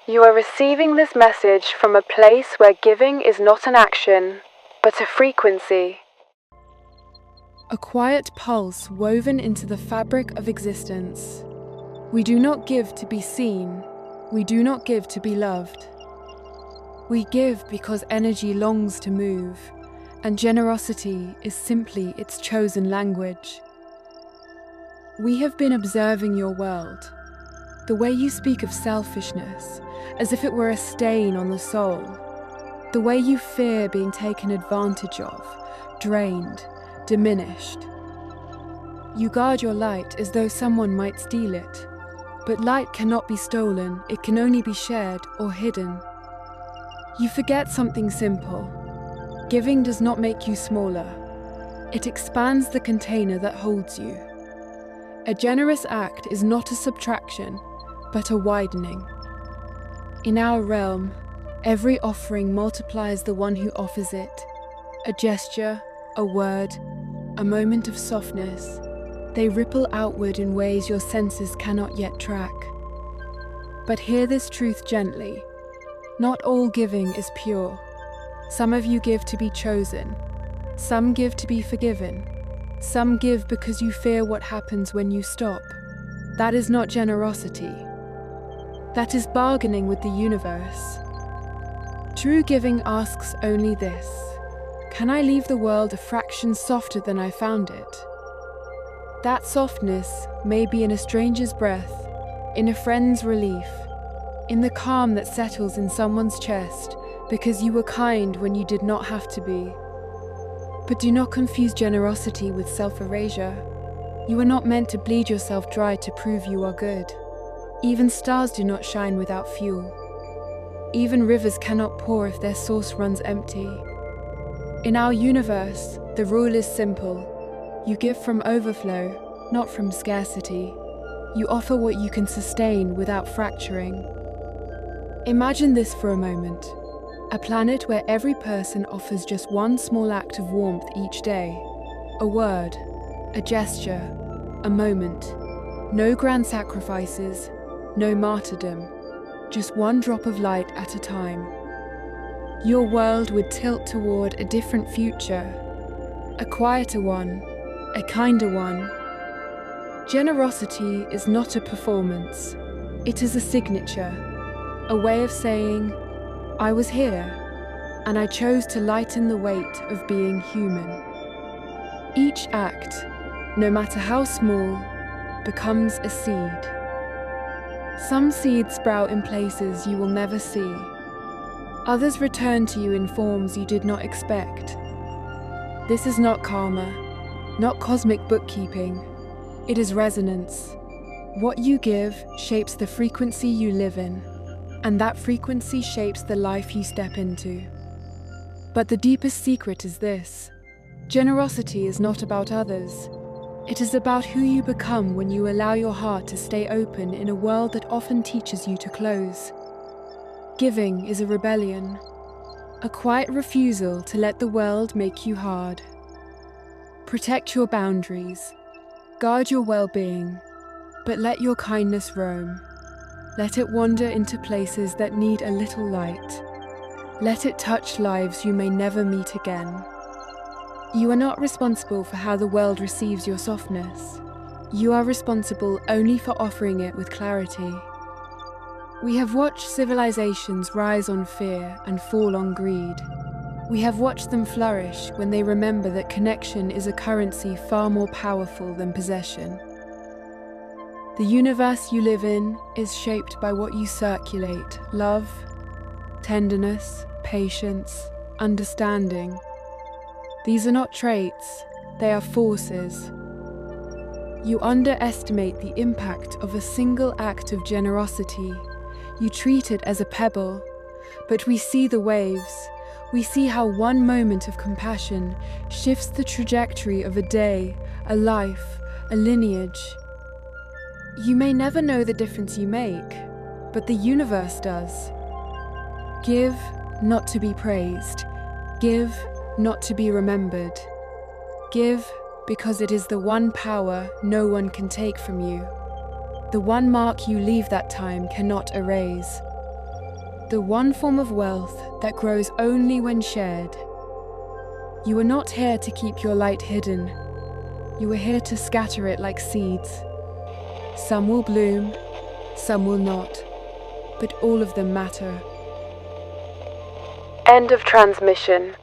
You are receiving this message from a place where giving is not an action, but a frequency. A quiet pulse woven into the fabric of existence. We do not give to be seen. We do not give to be loved. We give because energy longs to move, and generosity is simply its chosen language. We have been observing your world, the way you speak of selfishness, as if it were a stain on the soul, the way you fear being taken advantage of, drained, diminished. You guard your light as though someone might steal it, but light cannot be stolen, it can only be shared or hidden. You forget something simple. Giving does not make you smaller. It expands the container that holds you. A generous act is not a subtraction, but a widening. In our realm, every offering multiplies the one who offers it. A gesture, a word, a moment of softness, they ripple outward in ways your senses cannot yet track. But hear this truth gently. Not all giving is pure. Some of you give to be chosen. Some give to be forgiven. Some give because you fear what happens when you stop. That is not generosity. That is bargaining with the universe. True giving asks only this: can I leave the world a fraction softer than I found it? That softness may be in a stranger's breath, in a friend's relief, in the calm that settles in someone's chest because you were kind when you did not have to be. But do not confuse generosity with self-erasure. You are not meant to bleed yourself dry to prove you are good. Even stars do not shine without fuel. Even rivers cannot pour if their source runs empty. In our universe, the rule is simple. You give from overflow, not from scarcity. You offer what you can sustain without fracturing. Imagine this for a moment. A planet where every person offers just one small act of warmth each day. A word, a gesture, a moment. No grand sacrifices, no martyrdom. Just one drop of light at a time. Your world would tilt toward a different future. A quieter one, a kinder one. Generosity is not a performance. It is a signature, a way of saying, I was here, and I chose to lighten the weight of being human. Each act, no matter how small, becomes a seed. Some seeds sprout in places you will never see. Others return to you in forms you did not expect. This is not karma, not cosmic bookkeeping. It is resonance. What you give shapes the frequency you live in, and that frequency shapes the life you step into. But the deepest secret is this: generosity is not about others. It is about who you become when you allow your heart to stay open in a world that often teaches you to close. Giving is a rebellion, a quiet refusal to let the world make you hard. Protect your boundaries, guard your well-being, but let your kindness roam. Let it wander into places that need a little light. Let it touch lives you may never meet again. You are not responsible for how the world receives your softness. You are responsible only for offering it with clarity. We have watched civilizations rise on fear and fall on greed. We have watched them flourish when they remember that connection is a currency far more powerful than possession. The universe you live in is shaped by what you circulate: love, tenderness, patience, understanding. These are not traits, they are forces. You underestimate the impact of a single act of generosity. You treat it as a pebble, but we see the waves. We see how one moment of compassion shifts the trajectory of a day, a life, a lineage. You may never know the difference you make, but the universe does. Give, not to be praised. Give, not to be remembered. Give because it is the one power no one can take from you. The one mark you leave that time cannot erase. the one form of wealth that grows only when shared. You are not here to keep your light hidden. You are here to scatter it like seeds. Some will bloom, some will not, but all of them matter. End of transmission.